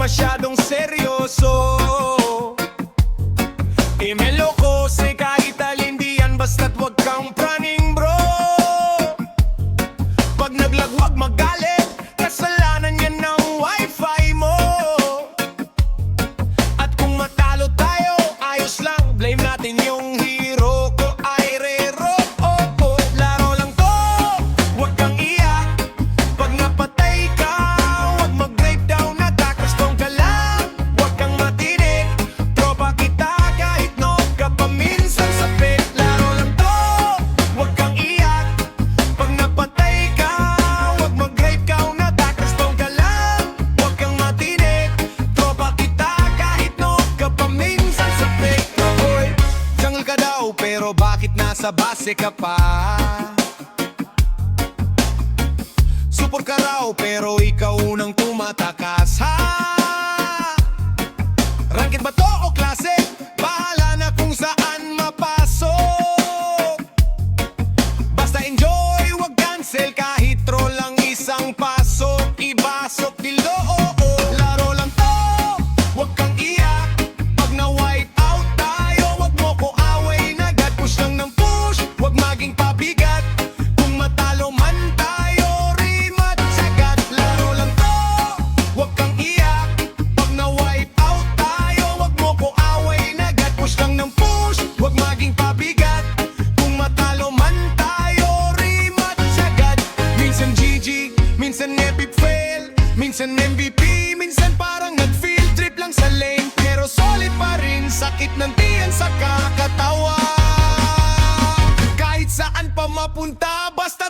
masyadong seryoso. Imelo ko say kahit alin di yan, basta't wag kang praning bro. Pag naglag wag magalit, kasalanan yan ng wifi mo. At kung matalo tayo, ayos lang, blame natin yung hero ko ay Rero. Laro lang to, wag kang iyak. Pag napatay ka, wag mag-breakdown, attack. Strong ka lang, wag kang matinik. Tropa kita kahit no ka pa minsan sa pit. Laro lang to, wag kang iyak. Pag napatay ka, wag mag-breakdown, attack. Strong ka lang, wag kang matinik. Tropa kita kahit no ka pa minsan sa pit. Hoy, jungle ka daw pero bakit nasa base ka pa? Support ka raw pero ikaw unang tumatakas ha? Ranked ba to o klase? Bahala na kung saan mapasok. Basta enjoy, wag cancel. Kahit troll lang isang pasok, ibasok dilo. Laro lang to, wag kang iyak. Pag na-white out tayo, wag mo ko away na agad. Push lang ng push, wag maging pabigat. Kung matalo man tayo, rematch agad. Laro lang to, wag kang iyak. Pag na-wipe out tayo, wag mo ko away na agad. Push lang ng push, wag maging pabigat. Kung matalo man tayo, rematch agad. Minsan GG, minsan epic fail. Minsan MVP, minsan parang nag-field trip lang sa lane. Pero solid pa rin, sakit ng tiyan sa kakatawa. Kahit saan pa mapunta, basta